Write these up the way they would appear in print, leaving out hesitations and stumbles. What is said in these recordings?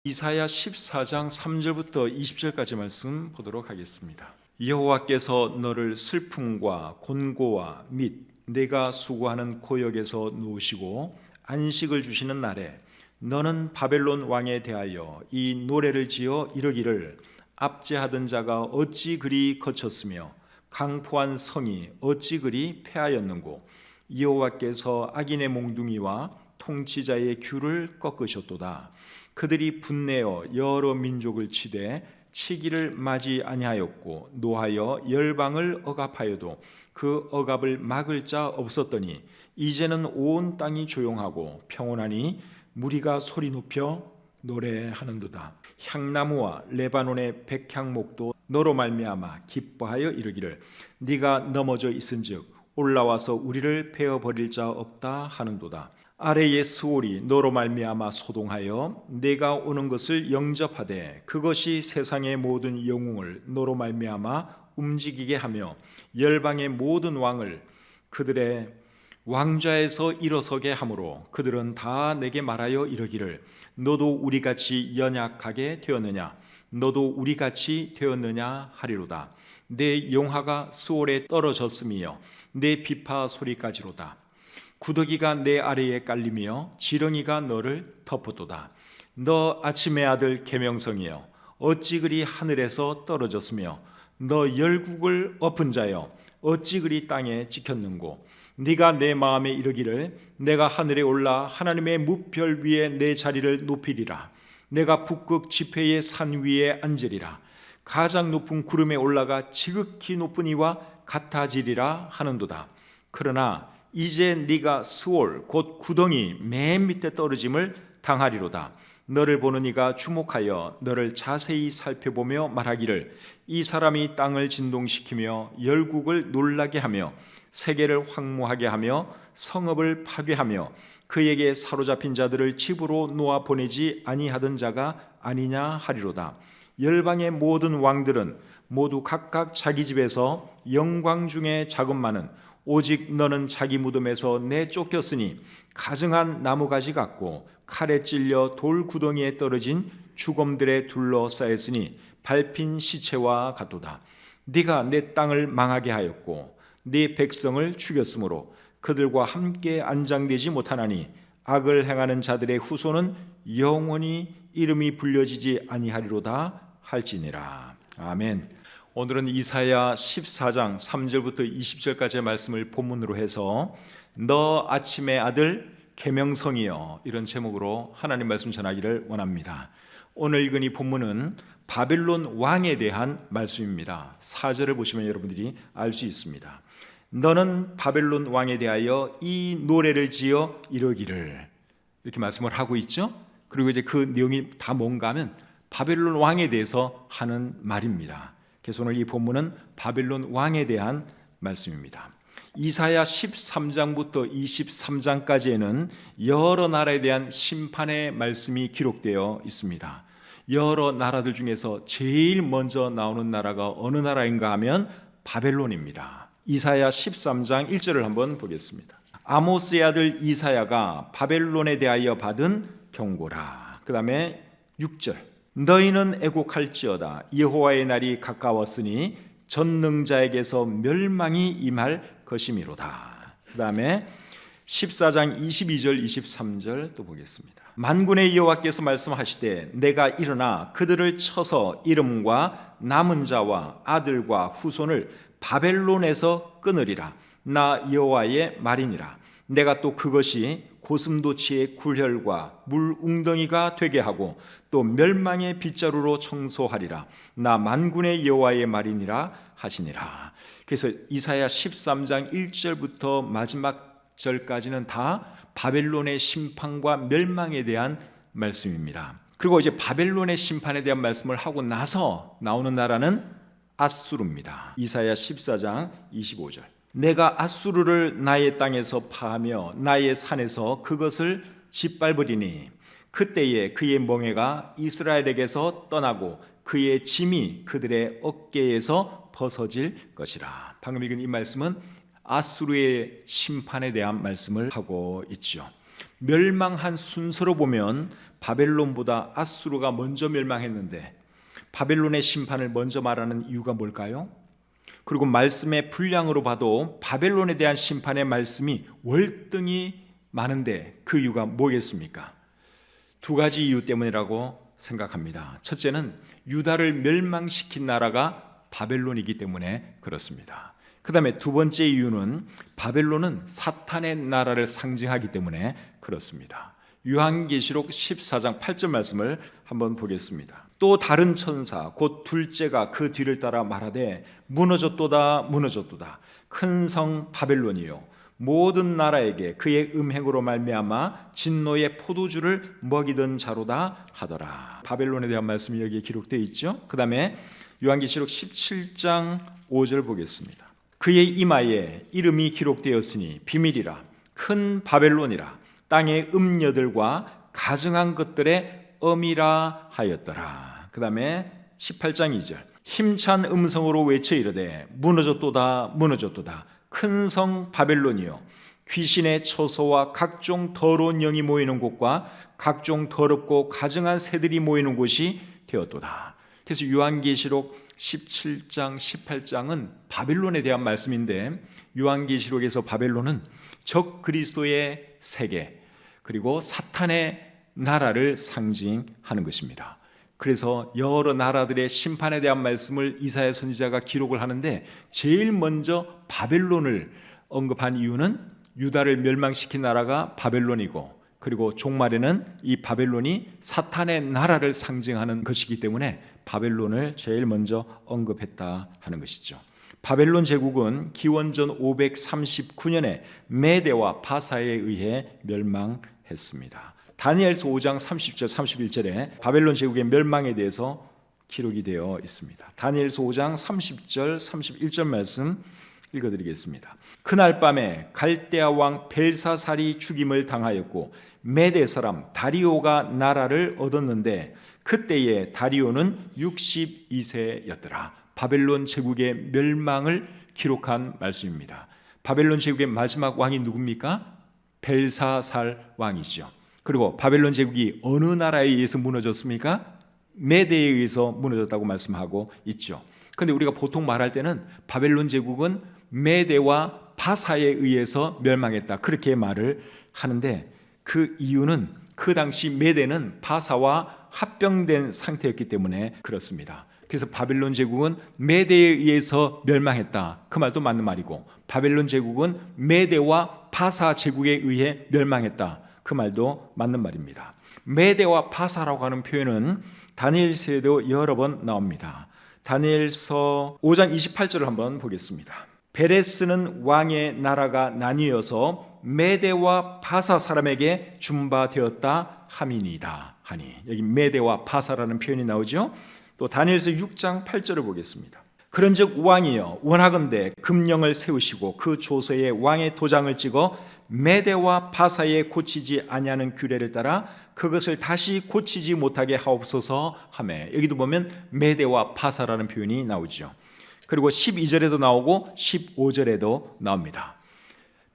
이사야 14장 3절부터 20절까지 말씀 보도록 하겠습니다. 여호와께서 너를 슬픔과 곤고와 및 내가 수고하는 고역에서 놓으시고 안식을 주시는 날에 너는 바벨론 왕에 대하여 이 노래를 지어 이르기를 압제하던 자가 어찌 그리 거쳤으며 강포한 성이 어찌 그리 패하였는고 여호와께서 악인의 몽둥이와 통치자의 귤을 꺾으셨도다. 그들이 분내어 여러 민족을 치되 치기를 마지 아니하였고 노하여 열방을 억압하여도 그 억압을 막을 자 없었더니 이제는 온 땅이 조용하고 평온하니 무리가 소리 높여 노래하는도다. 향나무와 레바논의 백향목도 너로 말미암아 기뻐하여 이르기를 네가 넘어져 있은즉 올라와서 우리를 베어 버릴 자 없다 하는도다. 아래의 스올이 너로 말미암아 소동하여 내가 오는 것을 영접하되 그것이 세상의 모든 영웅을 너로 말미암아 움직이게 하며 열방의 모든 왕을 그들의 왕좌에서 일어서게 하므로 그들은 다 내게 말하여 이르기를 너도 우리같이 연약하게 되었느냐 너도 우리같이 되었느냐 하리로다. 내 용화가 스올에 떨어졌으며 내 비파 소리까지로다. 구더기가 내 아래에 깔리며 지렁이가 너를 덮었도다. 너 아침의 아들 계명성이여 어찌 그리 하늘에서 떨어졌으며 너 열국을 엎은 자여 어찌 그리 땅에 찍혔는고 네가 내 마음에 이르기를 내가 하늘에 올라 하나님의 무별 위에 내 자리를 높이리라. 내가 북극 지폐의 산 위에 앉으리라. 가장 높은 구름에 올라가 지극히 높은 이와 같아지리라 하는도다. 그러나 이제 네가 스올 곧 구덩이 맨 밑에 떨어짐을 당하리로다. 너를 보는 이가 주목하여 너를 자세히 살펴보며 말하기를 이 사람이 땅을 진동시키며 열국을 놀라게 하며 세계를 황무하게 하며 성읍을 파괴하며 그에게 사로잡힌 자들을 집으로 놓아 보내지 아니하던 자가 아니냐 하리로다. 열방의 모든 왕들은 모두 각각 자기 집에서 영광 중에 자금만은 오직 너는 자기 무덤에서 내쫓겼으니 가증한 나무가지 같고 칼에 찔려 돌 구덩이에 떨어진 죽음들에 둘러싸였으니 밟힌 시체와 같도다. 네가 내 땅을 망하게 하였고 네 백성을 죽였으므로 그들과 함께 안장되지 못하나니 악을 행하는 자들의 후손은 영원히 이름이 불려지지 아니하리로다 할지니라. 아멘. 오늘은 이사야 14장 3절부터 20절까지의 말씀을 본문으로 해서 너 아침의 아들 계명성이여 이런 제목으로 하나님 말씀 전하기를 원합니다. 오늘 읽은 이 본문은 바벨론 왕에 대한 말씀입니다. 4절을 보시면 여러분들이 알 수 있습니다. 너는 바벨론 왕에 대하여 이 노래를 지어 이르기를 이렇게 말씀을 하고 있죠. 그리고 이제 그 내용이 다 뭔가 하면 바벨론 왕에 대해서 하는 말입니다. 그래서 오늘 이 본문은 바벨론 왕에 대한 말씀입니다. 이사야 13장부터 23장까지에는 여러 나라에 대한 심판의 말씀이 기록되어 있습니다. 여러 나라들 중에서 제일 먼저 나오는 나라가 어느 나라인가 하면 바벨론입니다. 이사야 13장 1절을 한번 보겠습니다. 아모스의 아들 이사야가 바벨론에 대하여 받은 경고라. 그 다음에 6절 너희는 애곡할지어다 여호와의 날이 가까웠으니 전능자에게서 멸망이 임할 것이미로다. 그 다음에 14장 22절 23절 또 보겠습니다. 만군의 여호와께서 말씀하시되 내가 일어나 그들을 쳐서 이름과 남은 자와 아들과 후손을 바벨론에서 끊으리라. 나 여호와의 말이니라. 내가 또 그것이 고슴도치의 굴혈과 물 웅덩이가 되게 하고 또 멸망의 빗자루로 청소하리라. 나 만군의 여호와의 말이니라 하시니라. 그래서 이사야 13장 1절부터 마지막 절까지는 다 바벨론의 심판과 멸망에 대한 말씀입니다. 그리고 이제 바벨론의 심판에 대한 말씀을 하고 나서 나오는 나라는 아수르입니다. 이사야 14장 25절 내가 아수르를 나의 땅에서 파하며 나의 산에서 그것을 짓밟으리니 그때에 그의 멍에가 이스라엘에게서 떠나고 그의 짐이 그들의 어깨에서 벗어질 것이라. 방금 읽은 이 말씀은 아수르의 심판에 대한 말씀을 하고 있죠. 멸망한 순서로 보면 바벨론보다 아수르가 먼저 멸망했는데 바벨론의 심판을 먼저 말하는 이유가 뭘까요? 그리고 말씀의 분량으로 봐도 바벨론에 대한 심판의 말씀이 월등히 많은데 그 이유가 뭐겠습니까? 두 가지 이유 때문이라고 생각합니다. 첫째는 유다를 멸망시킨 나라가 바벨론이기 때문에 그렇습니다. 그 다음에 두 번째 이유는 바벨론은 사탄의 나라를 상징하기 때문에 그렇습니다. 요한계시록 14장 8절 말씀을 한번 보겠습니다. 또 다른 천사 곧 둘째가 그 뒤를 따라 말하되 무너졌도다 무너졌도다 큰 성 바벨론이요 모든 나라에게 그의 음행으로 말미암아 진노의 포도주를 먹이던 자로다 하더라. 바벨론에 대한 말씀이 여기에 기록되어 있죠. 그 다음에 요한계시록 17장 5절 보겠습니다. 그의 이마에 이름이 기록되었으니 비밀이라 큰 바벨론이라 땅의 음녀들과 가증한 것들의 엄이라 하였더라. 그 다음에 18장 2절 힘찬 음성으로 외쳐 이르되 무너졌도다 무너졌도다 큰 성 바벨론이요 귀신의 처소와 각종 더러운 영이 모이는 곳과 각종 더럽고 가증한 새들이 모이는 곳이 되었도다. 그래서 요한계시록 17장 18장은 바벨론에 대한 말씀인데 요한계시록에서 바벨론은 적 그리스도의 세계 그리고 사탄의 나라를 상징하는 것입니다. 그래서 여러 나라들의 심판에 대한 말씀을 이사야 선지자가 기록을 하는데 제일 먼저 바벨론을 언급한 이유는 유다를 멸망시킨 나라가 바벨론이고 그리고 종말에는 이 바벨론이 사탄의 나라를 상징하는 것이기 때문에 바벨론을 제일 먼저 언급했다 하는 것이죠. 바벨론 제국은 기원전 539년에 메대와 바사에 의해 멸망했습니다. 다니엘서 5장 30절 31절에 바벨론 제국의 멸망에 대해서 기록이 되어 있습니다. 다니엘서 5장 30절 31절 말씀 읽어드리겠습니다. 그날 밤에 갈대아 왕 벨사살이 죽임을 당하였고 메대 사람 다리오가 나라를 얻었는데 그때에 다리오는 62세였더라. 바벨론 제국의 멸망을 기록한 말씀입니다. 바벨론 제국의 마지막 왕이 누굽니까? 벨사살 왕이죠. 그리고 바벨론 제국이 어느 나라에 의해서 무너졌습니까? 메대에 의해서 무너졌다고 말씀하고 있죠. 그런데 우리가 보통 말할 때는 바벨론 제국은 메대와 바사에 의해서 멸망했다 그렇게 말을 하는데 그 이유는 그 당시 메대는 바사와 합병된 상태였기 때문에 그렇습니다. 그래서 바벨론 제국은 메대에 의해서 멸망했다 그 말도 맞는 말이고 바벨론 제국은 메대와 바사 제국에 의해 멸망했다 그 말도 맞는 말입니다. 메대와 바사라고 하는 표현은 다니엘서에도 여러 번 나옵니다. 다니엘서 5장 28절을 한번 보겠습니다. 베레스는 왕의 나라가 나뉘어서 메대와 바사 사람에게 준바되었다 함이니이다 하니 여기 메대와 바사라는 표현이 나오죠. 또 다니엘서 6장 8절을 보겠습니다. 그런즉 왕이여 원하건대 금령을 세우시고 그 조서에 왕의 도장을 찍어 메대와 바사에 고치지 아니하는 규례를 따라 그것을 다시 고치지 못하게 하옵소서 하매 여기도 보면 메대와 바사라는 표현이 나오죠. 그리고 12절에도 나오고 15절에도 나옵니다.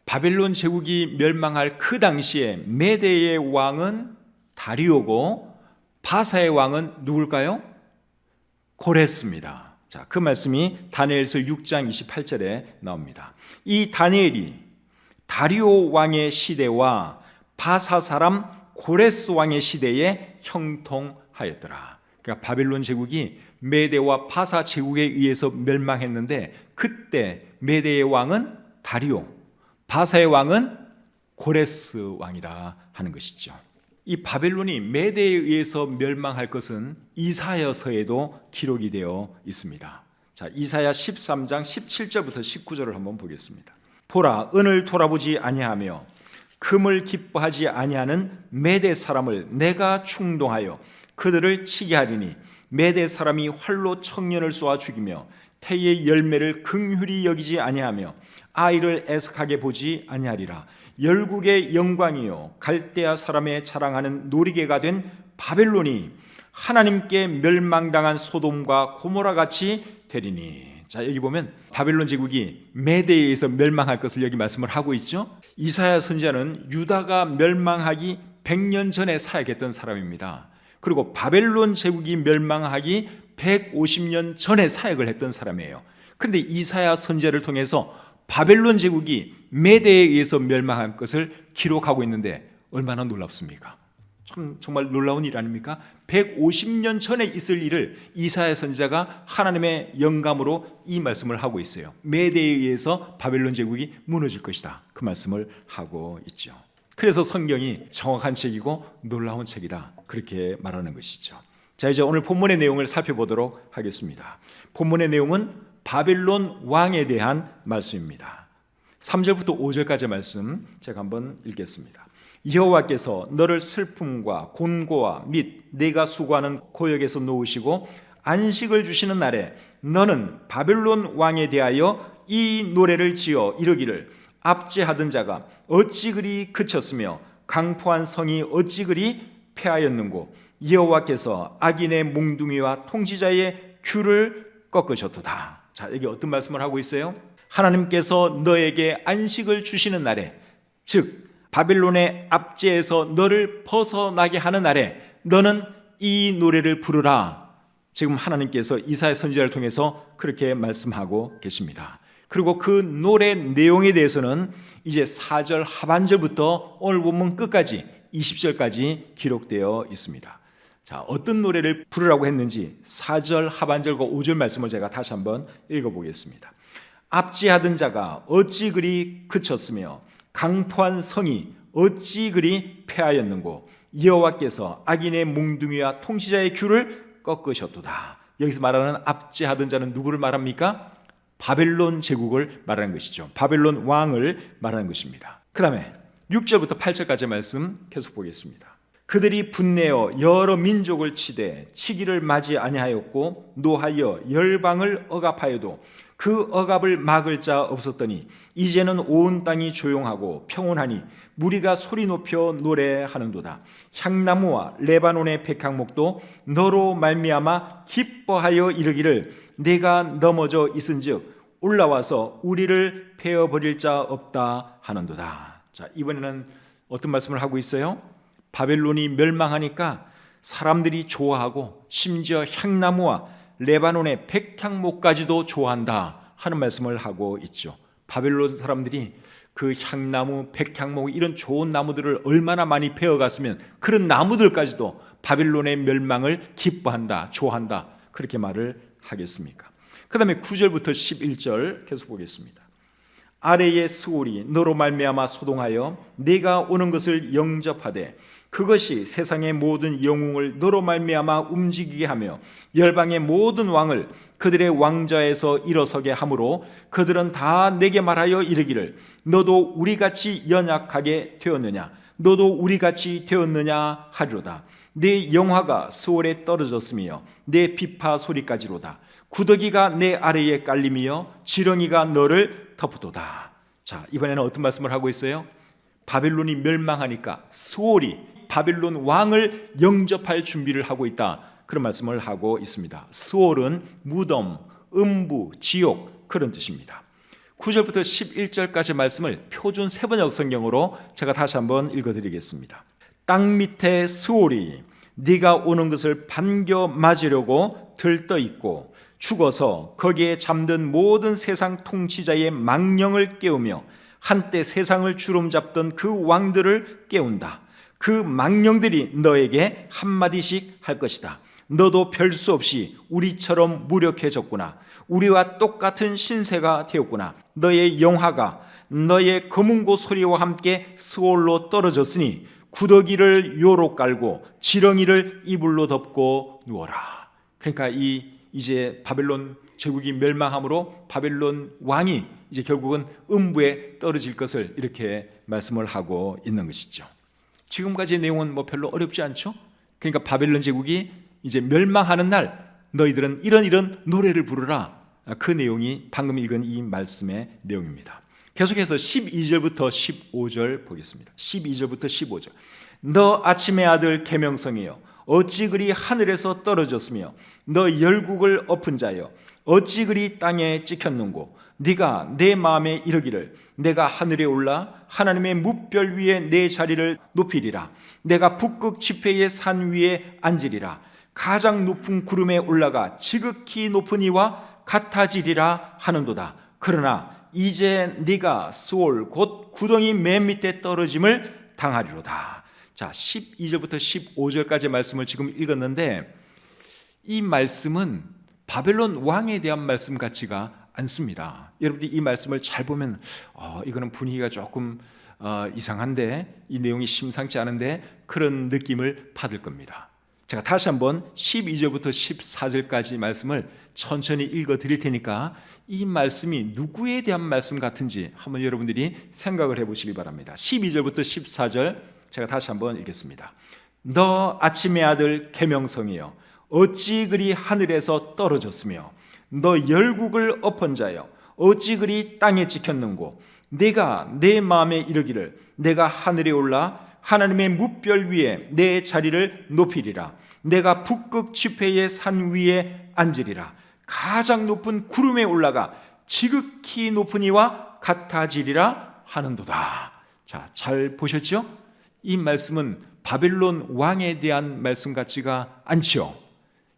바벨론 제국이 멸망할 그 당시에 메대의 왕은 다리오고 바사의 왕은 누굴까요? 고레스입니다. 자, 그 말씀이 다니엘서 6장 28절에 나옵니다. 이 다니엘이 다리오 왕의 시대와 바사 사람 고레스 왕의 시대에 형통하였더라. 그러니까 바벨론 제국이 메대와 바사 제국에 의해서 멸망했는데 그때 메대의 왕은 다리오, 바사의 왕은 고레스 왕이다 하는 것이죠. 이 바벨론이 메대에 의해서 멸망할 것은 이사야서에도 기록이 되어 있습니다. 자, 이사야 13장 17절부터 19절을 한번 보겠습니다. 보라, 은을 돌아보지 아니하며 금을 기뻐하지 아니하는 메대 사람을 내가 충동하여 그들을 치게 하리니 메대 사람이 활로 청년을 쏘아 죽이며 태의 열매를 긍휼히 여기지 아니하며 아이를 애석하게 보지 아니하리라. 열국의 영광이요 갈대아 사람의 자랑하는 놀이개가 된 바벨론이 하나님께 멸망당한 소돔과 고모라 같이 되리니. 자, 여기 보면 바벨론 제국이 메대에 의해서 멸망할 것을 여기 말씀을 하고 있죠. 이사야 선지자는 유다가 멸망하기 100년 전에 사역했던 사람입니다. 그리고 바벨론 제국이 멸망하기 150년 전에 사역을 했던 사람이에요. 근데 이사야 선지자를 통해서 바벨론 제국이 메대에 의해서 멸망한 것을 기록하고 있는데 얼마나 놀랍습니까? 정말 놀라운 일 아닙니까? 150년 전에 있을 일을 이사야 선지자가 하나님의 영감으로 이 말씀을 하고 있어요. 메대에 의해서 바벨론 제국이 무너질 것이다. 그 말씀을 하고 있죠. 그래서 성경이 정확한 책이고 놀라운 책이다. 그렇게 말하는 것이죠. 자, 이제 오늘 본문의 내용을 살펴보도록 하겠습니다. 본문의 내용은 바벨론 왕에 대한 말씀입니다. 3절부터 5절까지 말씀 제가 한번 읽겠습니다. 여호와께서 너를 슬픔과 곤고와 및 내가 수고하는 고역에서 놓으시고 안식을 주시는 날에 너는 바벨론 왕에 대하여 이 노래를 지어 이르기를 압제하던 자가 어찌 그리 그쳤으며 강포한 성이 어찌 그리 패하였는고 여호와께서 악인의 몽둥이와 통치자의 큐를 꺾으셨도다. 자, 여기 어떤 말씀을 하고 있어요? 하나님께서 너에게 안식을 주시는 날에, 즉 바벨론의 압제에서 너를 벗어나게 하는 날에 너는 이 노래를 부르라. 지금 하나님께서 이사야 선지자를 통해서 그렇게 말씀하고 계십니다. 그리고 그 노래 내용에 대해서는 이제 4절 하반절부터 오늘 본문 끝까지 20절까지 기록되어 있습니다. 자, 어떤 노래를 부르라고 했는지 4절 하반절과 5절 말씀을 제가 다시 한번 읽어보겠습니다. 압제하던 자가 어찌 그리 그쳤으며 강포한 성이 어찌 그리 패하였는고 여호와께서 악인의 몽둥이와 통치자의 큐를 꺾으셨도다. 여기서 말하는 압제하던 자는 누구를 말합니까? 바벨론 제국을 말하는 것이죠. 바벨론 왕을 말하는 것입니다. 그 다음에 6절부터 8절까지 말씀 계속 보겠습니다. 그들이 분내어 여러 민족을 치되 치기를 맞이 아니하였고 노하여 열방을 억압하여도 그 억압을 막을 자 없었더니 이제는 온 땅이 조용하고 평온하니 무리가 소리 높여 노래하는도다. 향나무와 레바논의 백향목도 너로 말미암아 기뻐하여 이르기를 내가 넘어져 있은즉 올라와서 우리를 베어버릴 자 없다 하는도다. 자, 이번에는 어떤 말씀을 하고 있어요? 바벨론이 멸망하니까 사람들이 좋아하고 심지어 향나무와 레바논의 백향목까지도 좋아한다 하는 말씀을 하고 있죠. 바벨론 사람들이 그 향나무, 백향목 이런 좋은 나무들을 얼마나 많이 베어갔으면 그런 나무들까지도 바벨론의 멸망을 기뻐한다, 좋아한다 그렇게 말을 하겠습니까? 그 다음에 9절부터 11절 계속 보겠습니다. 아래의 스올이 너로 말미암아 소동하여 네가 오는 것을 영접하되 그것이 세상의 모든 영웅을 너로 말미암아 움직이게 하며 열방의 모든 왕을 그들의 왕좌에서 일어서게 하므로 그들은 다 내게 말하여 이르기를 너도 우리같이 연약하게 되었느냐 너도 우리같이 되었느냐 하리로다. 내 영화가 스올에 떨어졌으며 내 비파 소리까지로다. 구더기가 내 아래에 깔림이여 지렁이가 너를 덮도다. 자, 이번에는 어떤 말씀을 하고 있어요? 바벨론이 멸망하니까 스올이 바벨론 왕을 영접할 준비를 하고 있다. 그런 말씀을 하고 있습니다. 스올은 무덤, 음부, 지옥 그런 뜻입니다. 9절부터 11절까지 말씀을 표준 세번역 성경으로 제가 다시 한번 읽어드리겠습니다. 땅 밑에 스올이 네가 오는 것을 반겨 맞으려고 들떠 있고 죽어서 거기에 잠든 모든 세상 통치자의 망령을 깨우며 한때 세상을 주름잡던 그 왕들을 깨운다. 그 망령들이 너에게 한마디씩 할 것이다. 너도 별 수 없이 우리처럼 무력해졌구나. 우리와 똑같은 신세가 되었구나. 너의 영화가 너의 검은고 소리와 함께 스올로 떨어졌으니 구더기를 요로 깔고 지렁이를 이불로 덮고 누워라. 그러니까 이제 바벨론 제국이 멸망함으로 바벨론 왕이 이제 결국은 음부에 떨어질 것을 이렇게 말씀을 하고 있는 것이죠. 지금까지의 내용은 뭐 별로 어렵지 않죠? 그러니까 바벨론 제국이 이제 멸망하는 날 너희들은 이런 노래를 부르라. 그 내용이 방금 읽은 이 말씀의 내용입니다. 계속해서 12절부터 15절 보겠습니다. 12절부터 15절. 너 아침의 아들 계명성이여 어찌 그리 하늘에서 떨어졌으며 너 열국을 엎은 자여 어찌 그리 땅에 찍혔는고 네가 내 마음에 이르기를 내가 하늘에 올라 하나님의 뭇별 위에 내 자리를 높이리라. 내가 북극 지폐의 산 위에 앉으리라. 가장 높은 구름에 올라가 지극히 높은 이와 같아지리라 하는도다. 그러나 이제 네가 스올 곧 구덩이 맨 밑에 떨어짐을 당하리로다. 자, 12절부터 15절까지 말씀을 지금 읽었는데 이 말씀은 바벨론 왕에 대한 말씀 같지가 않습니다. 여러분들이 이 말씀을 잘 보면 이거는 분위기가 조금 이상한데, 이 내용이 심상치 않은데 그런 느낌을 받을 겁니다. 제가 다시 한번 12절부터 14절까지 말씀을 천천히 읽어 드릴 테니까 이 말씀이 누구에 대한 말씀 같은지 한번 여러분들이 생각을 해보시기 바랍니다. 12절부터 14절 제가 다시 한번 읽겠습니다. 너 아침의 아들 계명성이여 어찌 그리 하늘에서 떨어졌으며 너 열국을 엎은 자여 어찌 그리 땅에 찍혔는고 내가 내 마음에 이르기를 내가 하늘에 올라 하나님의 뭇별 위에 내 자리를 높이리라. 내가 북극 지폐의 산 위에 앉으리라. 가장 높은 구름에 올라가 지극히 높은 이와 같아지리라 하는도다. 자, 잘 보셨죠? 이 말씀은 바벨론 왕에 대한 말씀 같지가 않죠.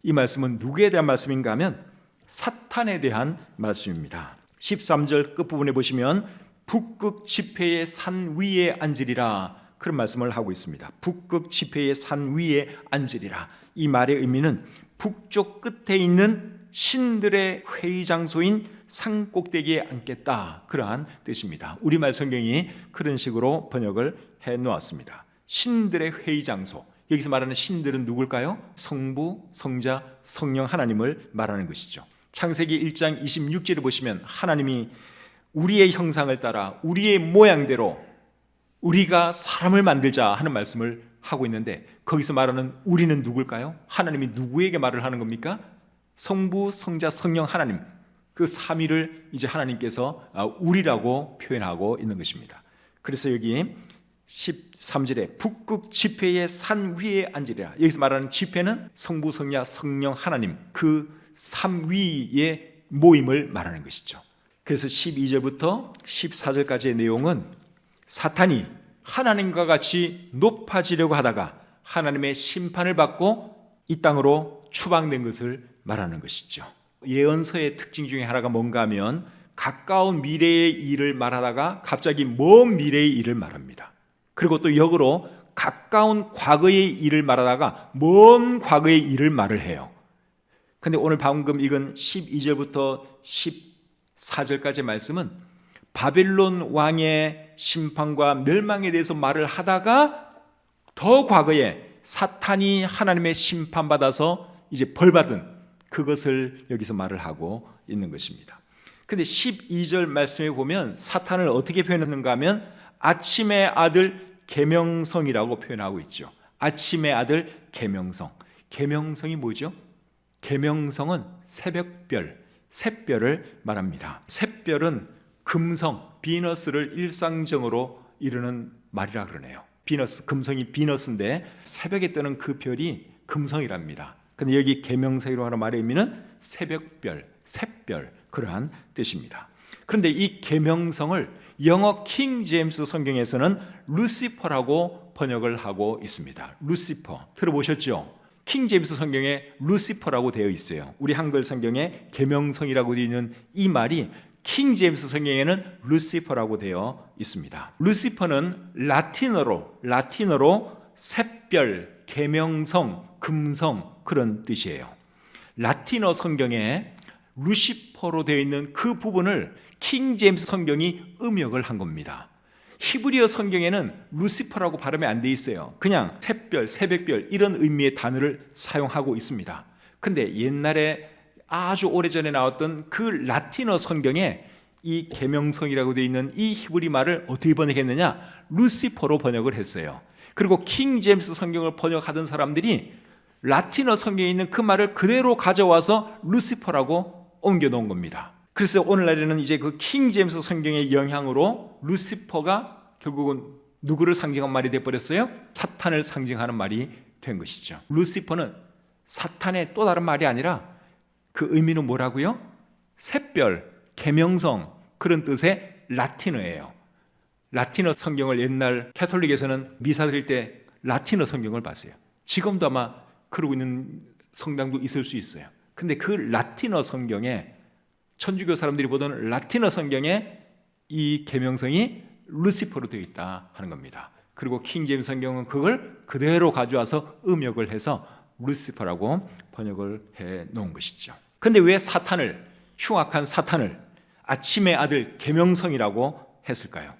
이 말씀은 누구에 대한 말씀인가 하면 사탄에 대한 말씀입니다. 13절 끝부분에 보시면 북극 지폐의 산 위에 앉으리라 그런 말씀을 하고 있습니다. 북극 지폐의 산 위에 앉으리라. 이 말의 의미는 북쪽 끝에 있는 신들의 회의 장소인 산 꼭대기에 앉겠다, 그러한 뜻입니다. 우리말 성경이 그런 식으로 번역을 해놓았습니다. 신들의 회의 장소, 여기서 말하는 신들은 누굴까요? 성부, 성자, 성령 하나님을 말하는 것이죠. 창세기 1장 26절을 보시면 하나님이 우리의 형상을 따라 우리의 모양대로 우리가 사람을 만들자 하는 말씀을 하고 있는데, 거기서 말하는 우리는 누굴까요? 하나님이 누구에게 말을 하는 겁니까? 성부, 성자, 성령 하나님, 그 삼위를 이제 하나님께서 우리라고 표현하고 있는 것입니다. 그래서 여기 13절에 북극 지폐의 산 위에 앉으리라. 여기서 말하는 지폐는 성부, 성자, 성령 하나님 그 삼위의 모임을 말하는 것이죠. 그래서 12절부터 14절까지의 내용은 사탄이 하나님과 같이 높아지려고 하다가 하나님의 심판을 받고 이 땅으로 추방된 것을 말하는 것이죠. 예언서의 특징 중에 하나가 뭔가 하면 가까운 미래의 일을 말하다가 갑자기 먼 미래의 일을 말합니다. 그리고 또 역으로 가까운 과거의 일을 말하다가 먼 과거의 일을 말을 해요. 그런데 오늘 방금 읽은 12절부터 14절까지의 말씀은 바벨론 왕의 심판과 멸망에 대해서 말을 하다가 더 과거에 사탄이 하나님의 심판받아서 이제 벌받은 그것을 여기서 말을 하고 있는 것입니다. 그런데 12절 말씀에 보면 사탄을 어떻게 표현하는가 하면 아침의 아들 계명성이라고 표현하고 있죠. 아침의 아들 계명성. 계명성이 뭐죠? 계명성은 새벽별, 샛별을 말합니다. 샛별은 금성, 비너스를 일상적으로 이루는 말이라 그러네요. 비너스, 금성이 비너스인데 새벽에 뜨는 그 별이 금성이랍니다. 근데 여기 계명성이라고 하는 말의 의미는 새벽별, 샛별, 그러한 뜻입니다. 그런데 이 계명성을 영어 킹 제임스 성경에서는 루시퍼라고 번역을 하고 있습니다. 루시퍼 들어보셨죠? 킹 제임스 성경에 루시퍼라고 되어 있어요. 우리 한글 성경에 계명성이라고 되어 있는 이 말이 킹 제임스 성경에는 루시퍼라고 되어 있습니다. 루시퍼는 라틴어로 샛별, 계명성, 금성 그런 뜻이에요. 라틴어 성경에 루시퍼로 되어 있는 그 부분을 킹 제임스 성경이 음역을 한 겁니다. 히브리어 성경에는 루시퍼라고 발음이 안 돼 있어요. 그냥 샛별, 새벽별 이런 의미의 단어를 사용하고 있습니다. 근데 옛날에 아주 오래전에 나왔던 그 라틴어 성경에 이 계명성이라고 되어 있는 이 히브리 말을 어떻게 번역했느냐? 루시퍼로 번역을 했어요. 그리고 킹 제임스 성경을 번역하던 사람들이 라틴어 성경에 있는 그 말을 그대로 가져와서 루시퍼라고 옮겨 놓은 겁니다. 그래서 오늘날에는 이제 그 킹 제임스 성경의 영향으로 루시퍼가 결국은 누구를 상징한 말이 되어버렸어요? 사탄을 상징하는 말이 된 것이죠. 루시퍼는 사탄의 또 다른 말이 아니라 그 의미는 뭐라고요? 샛별, 계명성 그런 뜻의 라틴어예요. 라틴어 성경을 옛날 캐톨릭에서는 미사 드릴 때 라틴어 성경을 봤어요. 지금도 아마 그러고 있는 성당도 있을 수 있어요. 근데 그 라틴어 성경에, 천주교 사람들이 보던 라틴어 성경에 이 계명성이 루시퍼로 되어 있다 하는 겁니다. 그리고 킹제임스 성경은 그걸 그대로 가져와서 음역을 해서 루시퍼라고 번역을 해 놓은 것이죠. 근데 왜 사탄을, 흉악한 사탄을 아침의 아들 계명성이라고 했을까요?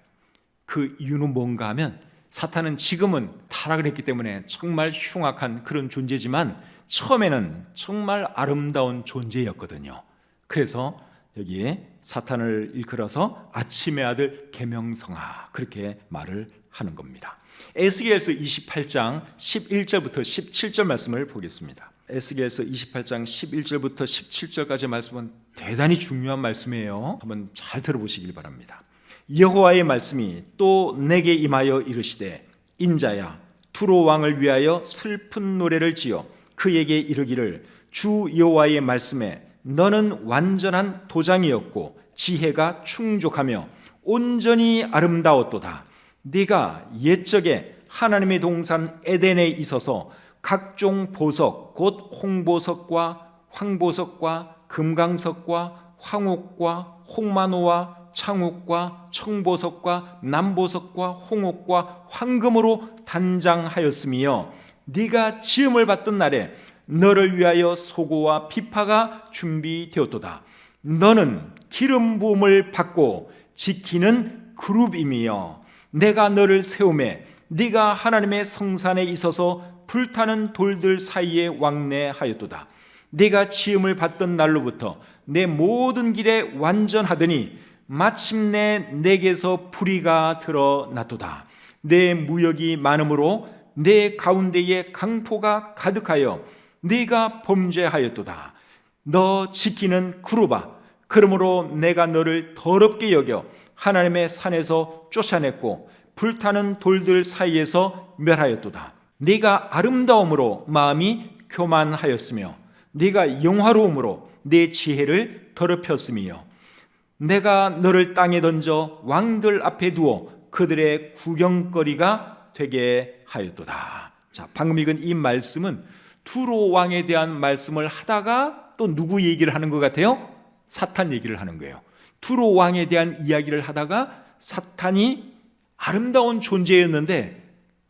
그 이유는 뭔가 하면, 사탄은 지금은 타락을 했기 때문에 정말 흉악한 그런 존재지만 처음에는 정말 아름다운 존재였거든요. 그래서 여기에 사탄을 일컬어서 아침의 아들 계명성아, 그렇게 말을 하는 겁니다. 에스겔서 28장 11절부터 17절 말씀을 보겠습니다. 에스겔서 28장 11절부터 17절까지 말씀은 대단히 중요한 말씀이에요. 한번 잘 들어보시길 바랍니다. 여호와의 말씀이 또 내게 임하여 이르시되, 인자야, 두로 왕을 위하여 슬픈 노래를 지어 그에게 이르기를, 주 여호와의 말씀에 너는 완전한 도장이었고 지혜가 충족하며 온전히 아름다웠도다. 네가 옛적에 하나님의 동산 에덴에 있어서 각종 보석, 곧 홍보석과 황보석과 금강석과 황옥과 홍만호와 창옥과 청보석과 남보석과 홍옥과 황금으로 단장하였으며, 네가 지음을 받던 날에 너를 위하여 소고와 비파가 준비되었도다. 너는 기름 부음을 받고 지키는 그룹이며, 내가 너를 세우매 네가 하나님의 성산에 있어서 불타는 돌들 사이에 왕래하였도다. 네가 지음을 받던 날로부터 내 모든 길에 완전하더니 마침내 내게서 불의가 드러났도다. 내 무역이 많으므로 내 가운데에 강포가 가득하여 네가 범죄하였도다. 너 지키는 그룹아, 그러므로 내가 너를 더럽게 여겨 하나님의 산에서 쫓아냈고 불타는 돌들 사이에서 멸하였도다. 네가 아름다움으로 마음이 교만하였으며 네가 영화로움으로 내 지혜를 더럽혔으며, 내가 너를 땅에 던져 왕들 앞에 두어 그들의 구경거리가 되게 하였도다. 자, 방금 읽은 이 말씀은 두로 왕에 대한 말씀을 하다가 또 누구 얘기를 하는 것 같아요? 사탄 얘기를 하는 거예요. 두로 왕에 대한 이야기를 하다가 사탄이 아름다운 존재였는데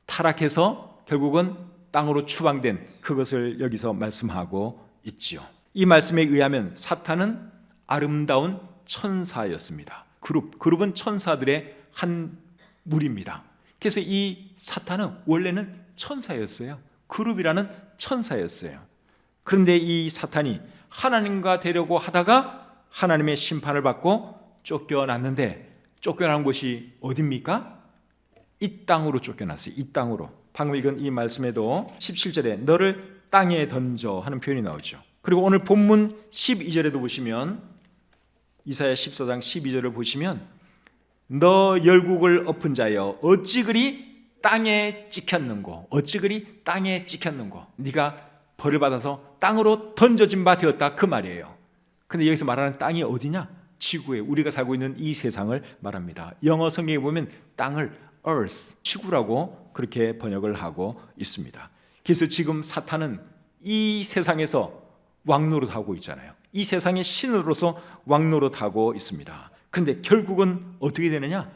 타락해서 결국은 땅으로 추방된 그것을 여기서 말씀하고 있지요. 이 말씀에 의하면 사탄은 아름다운 천사였습니다. 그룹은 천사들의 한 무리입니다. 그래서 이 사탄은 원래는 천사였어요. 그룹이라는 천사였어요. 그런데 이 사탄이 하나님과 되려고 하다가 하나님의 심판을 받고 쫓겨났는데, 쫓겨난 곳이 어디입니까? 이 땅으로 쫓겨났어요. 이 땅으로. 방금 읽은 이 말씀에도 17절에 너를 땅에 던져 하는 표현이 나오죠. 그리고 오늘 본문 12절에도 보시면, 이사야 14장 12절을 보시면, 너 열국을 엎은 자여 어찌 그리 땅에 찍혔는고, 어찌 그리 땅에 찍혔는고, 네가 벌을 받아서 땅으로 던져진 바 되었다, 그 말이에요. 근데 여기서 말하는 땅이 어디냐? 지구에, 우리가 살고 있는 이 세상을 말합니다. 영어 성경에 보면 땅을 earth, 지구라고 그렇게 번역을 하고 있습니다. 그래서 지금 사탄은 이 세상에서 왕노릇하고 있잖아요. 이 세상의 신으로서 왕노릇하고 있습니다. 그런데 결국은 어떻게 되느냐?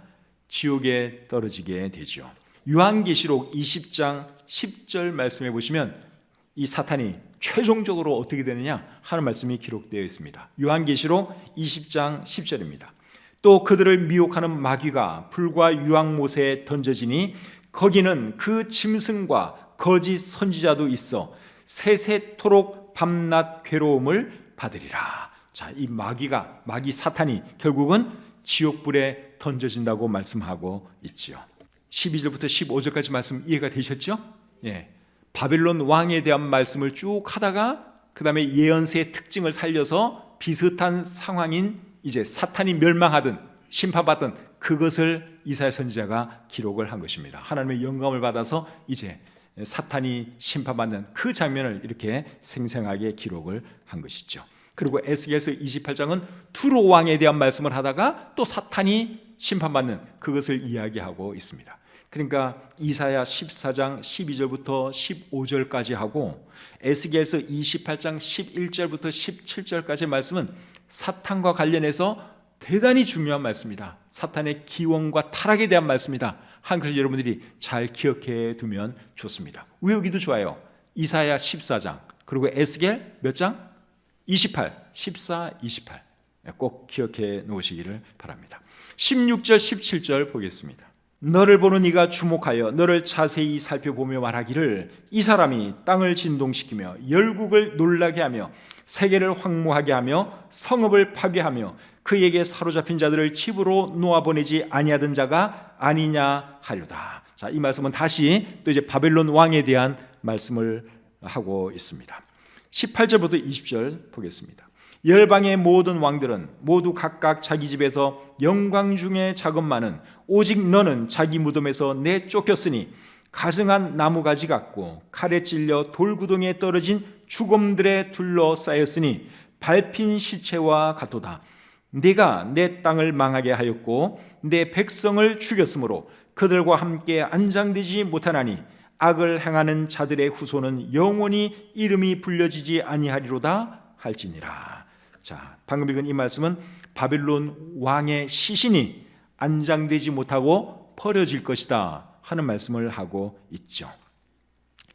지옥에 떨어지게 되죠. 요한계시록 20장 10절 말씀해 보시면 이 사탄이 최종적으로 어떻게 되느냐 하는 말씀이 기록되어 있습니다. 요한계시록 20장 10절입니다. 또 그들을 미혹하는 마귀가 불과 유황못에 던져지니 거기는 그 짐승과 거짓 선지자도 있어 세세토록 밤낮 괴로움을 받으리라. 자, 이 마귀 사탄이 결국은 지옥불에 던져진다고 말씀하고 있지요. 12절부터 15절까지 말씀 이해가 되셨죠? 예. 바벨론 왕에 대한 말씀을 쭉 하다가 그 다음에 예언서의 특징을 살려서 비슷한 상황인 이제 사탄이 멸망하든 심판받든 그것을 이사야 선지자가 기록을 한 것입니다. 하나님의 영감을 받아서 이제 사탄이 심판받는 그 장면을 이렇게 생생하게 기록을 한 것이죠. 그리고 에스겔서 28장은 두로 왕에 대한 말씀을 하다가 또 사탄이 심판받는 그것을 이야기하고 있습니다. 그러니까 이사야 14장 12절부터 15절까지 하고 에스겔서 28장 11절부터 17절까지의 말씀은 사탄과 관련해서 대단히 중요한 말씀이다. 사탄의 기원과 타락에 대한 말씀이다. 한 것을 여러분들이 잘 기억해 두면 좋습니다. 외우기도 좋아요. 이사야 14장 그리고 에스겔 몇 장? 28, 14, 28 꼭 기억해 놓으시기를 바랍니다. 16절 17절 보겠습니다. 너를 보는 이가 주목하여 너를 자세히 살펴보며 말하기를 이 사람이 땅을 진동시키며 열국을 놀라게 하며 세계를 황무하게 하며 성읍을 파괴하며 그에게 사로잡힌 자들을 집으로 놓아보내지 아니하던 자가 아니냐 하려다. 자, 이 말씀은 다시 또 이제 바벨론 왕에 대한 말씀을 하고 있습니다. 18절부터 20절 보겠습니다. 열방의 모든 왕들은 모두 각각 자기 집에서 영광 중에 자금만은 오직 너는 자기 무덤에서 내쫓겼으니 가증한 나무가지 같고 칼에 찔려 돌구덩이에 떨어진 죽음들에 둘러싸였으니 밟힌 시체와 같도다. 네가 내 땅을 망하게 하였고 내 백성을 죽였으므로 그들과 함께 안장되지 못하나니 악을 행하는 자들의 후손은 영원히 이름이 불려지지 아니하리로다 할지니라. 자, 방금 읽은 이 말씀은 바벨론 왕의 시신이 안장되지 못하고 버려질 것이다 하는 말씀을 하고 있죠.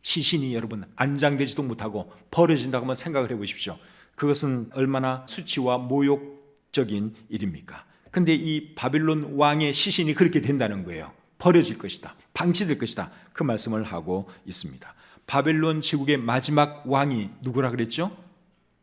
시신이 여러분 안장되지도 못하고 버려진다고 한번 생각을 해보십시오. 그것은 얼마나 수치와 모욕적인 일입니까? 근데 이 바벨론 왕의 시신이 그렇게 된다는 거예요. 버려질 것이다, 방치될 것이다, 그 말씀을 하고 있습니다. 바벨론 제국의 마지막 왕이 누구라 그랬죠?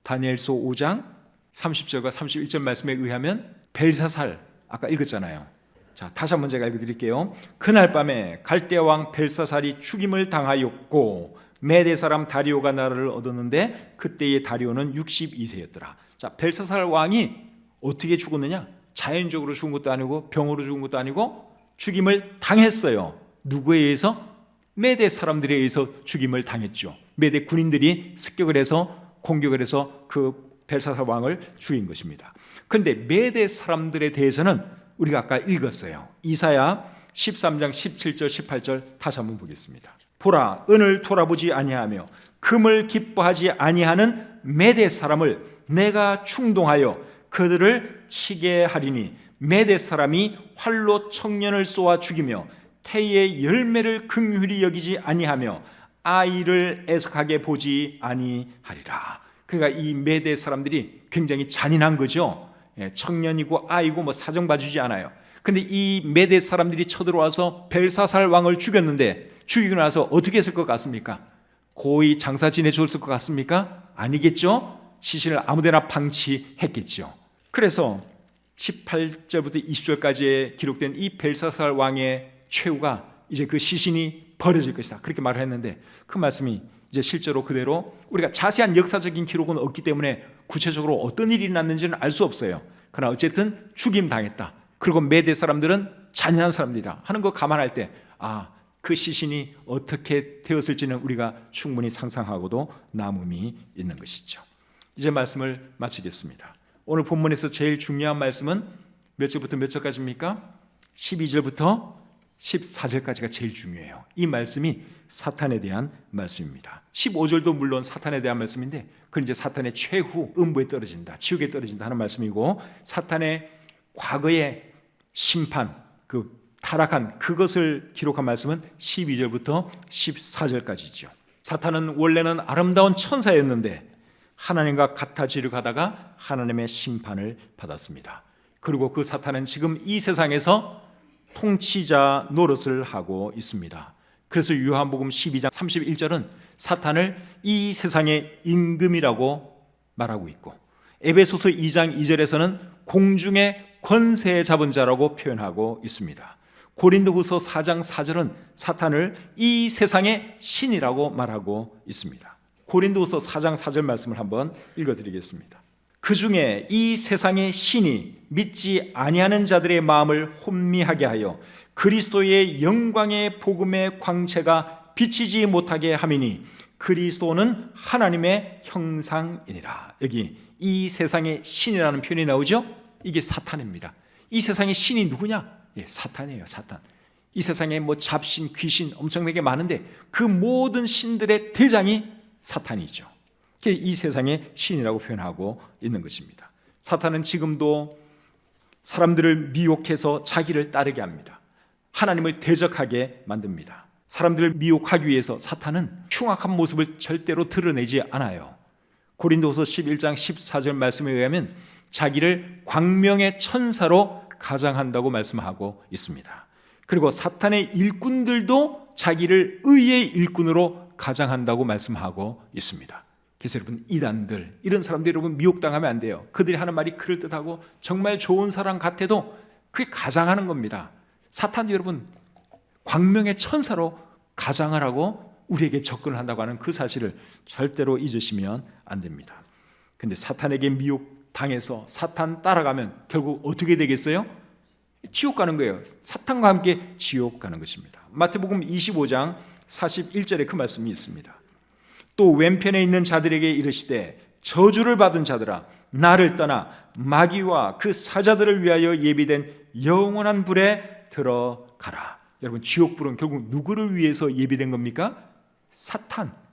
다니엘서 5장 30절과 31절 말씀에 의하면 벨사살, 아까 읽었잖아요. 자, 다시 한번 제가 읽어드릴게요. 그날 밤에 갈대아 왕 벨사살이 죽임을 당하였고 메대 사람 다리오가 나라를 얻었는데 그때의 다리오는 62세였더라. 자, 벨사살 왕이 어떻게 죽었느냐? 자연적으로 죽은 것도 아니고 병으로 죽은 것도 아니고 죽임을 당했어요. 누구에 의해서? 메대 사람들에 의해서 죽임을 당했죠. 메대 군인들이 습격을 해서 공격을 해서 그 벨사살 왕을 죽인 것입니다. 그런데 메대 사람들에 대해서는 우리가 아까 읽었어요. 이사야 13장 17절 18절 다시 한번 보겠습니다. 보라, 은을 돌아보지 아니하며 금을 기뻐하지 아니하는 메대 사람을 내가 충동하여 그들을 치게 하리니 메대 사람이 활로 청년을 쏘아 죽이며 태의 열매를 긍휼히 여기지 아니하며 아이를 애석하게 보지 아니하리라. 그러니까 이 메대 사람들이 굉장히 잔인한 거죠. 청년이고 아이고 뭐 사정 봐주지 않아요. 근데 이 메대 사람들이 쳐들어와서 벨사살 왕을 죽였는데 죽이고 나서 어떻게 했을 것 같습니까? 고이 장사 지내줬을 것 같습니까? 아니겠죠? 시신을 아무데나 방치했겠죠. 그래서 18절부터 20절까지에 기록된 이 벨사살 왕의 최후가 이제 그 시신이 버려질 것이다, 그렇게 말을 했는데 그 말씀이 이제 실제로 그대로 우리가 자세한 역사적인 기록은 없기 때문에 구체적으로 어떤 일이 났는지는 알 수 없어요. 그러나 어쨌든 죽임 당했다, 그리고 메대 사람들은 잔인한 사람들이다 하는 거 감안할 때 그 시신이 어떻게 되었을지는 우리가 충분히 상상하고도 남음이 있는 것이죠. 이제 말씀을 마치겠습니다. 오늘 본문에서 제일 중요한 말씀은 몇 절부터 몇 절까지입니까? 12절부터 14절까지가 제일 중요해요. 이 말씀이 사탄에 대한 말씀입니다. 15절도 물론 사탄에 대한 말씀인데 그건 이제 사탄의 최후 음부에 떨어진다, 지옥에 떨어진다 하는 말씀이고, 사탄의 과거의 심판, 그 타락한 그것을 기록한 말씀은 12절부터 14절까지죠. 사탄은 원래는 아름다운 천사였는데 하나님과 같아지려 가다가 하나님의 심판을 받았습니다. 그리고 그 사탄은 지금 이 세상에서 통치자 노릇을 하고 있습니다. 그래서 요한복음 12장 31절은 사탄을 이 세상의 임금이라고 말하고 있고, 에베소서 2장 2절에서는 공중의 권세 잡은 자라고 표현하고 있습니다. 고린도후서 4장 4절은 사탄을 이 세상의 신이라고 말하고 있습니다. 고린도후서 4장 4절 말씀을 한번 읽어드리겠습니다. 그 중에 이 세상의 신이 믿지 아니하는 자들의 마음을 혼미하게 하여 그리스도의 영광의 복음의 광채가 비치지 못하게 함이니 그리스도는 하나님의 형상이니라. 여기 이 세상의 신이라는 표현이 나오죠. 이게 사탄입니다. 이 세상의 신이 누구냐? 예, 사탄이에요. 사탄. 이 세상에 뭐 잡신, 귀신 엄청나게 많은데 그 모든 신들의 대장이 사탄이죠. 이 세상의 신이라고 표현하고 있는 것입니다. 사탄은 지금도 사람들을 미혹해서 자기를 따르게 합니다. 하나님을 대적하게 만듭니다. 사람들을 미혹하기 위해서 사탄은 흉악한 모습을 절대로 드러내지 않아요. 고린도서 11장 14절 말씀에 의하면 자기를 광명의 천사로 가장한다고 말씀하고 있습니다. 그리고 사탄의 일꾼들도 자기를 의의 일꾼으로 가장한다고 말씀하고 있습니다. 그래서 여러분, 이단들, 이런 사람들 여러분 미혹당하면 안 돼요. 그들이 하는 말이 그럴듯하고 정말 좋은 사람 같아도 그게 가장하는 겁니다. 사탄도 여러분 광명의 천사로 가장을 하고 우리에게 접근을 한다고 하는 그 사실을 절대로 잊으시면 안 됩니다. 근데 사탄에게 미혹당해서 사탄 따라가면 결국 어떻게 되겠어요? 지옥 가는 거예요. 사탄과 함께 지옥 가는 것입니다. 마태복음 25장 41절에 그 말씀이 있습니다. 또 왼편에 있는 자들에게 이르시되 저주를 받은 자들아 나를 떠나 마귀와 그 사자들을 위하여 예비된 영원한 불에 들어가라. 여러분, 지옥불은 결국 누구를 위해서 예비된 겁니까?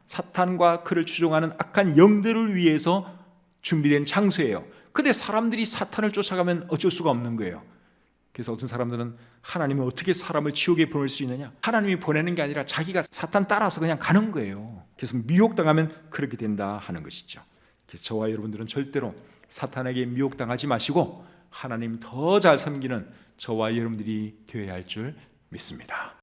사탄과 그를 추종하는 악한 영들을 위해서 준비된 장소예요. 근데 사람들이 사탄을 쫓아가면 어쩔 수가 없는 거예요. 그래서 어떤 사람들은 하나님은 어떻게 사람을 지옥에 보낼 수 있느냐? 하나님이 보내는 게 아니라 자기가 사탄 따라서 그냥 가는 거예요. 그래서 미혹당하면 그렇게 된다 하는 것이죠. 그래서 저와 여러분들은 절대로 사탄에게 미혹당하지 마시고 하나님 더 잘 섬기는 저와 여러분들이 되어야 할 줄 믿습니다.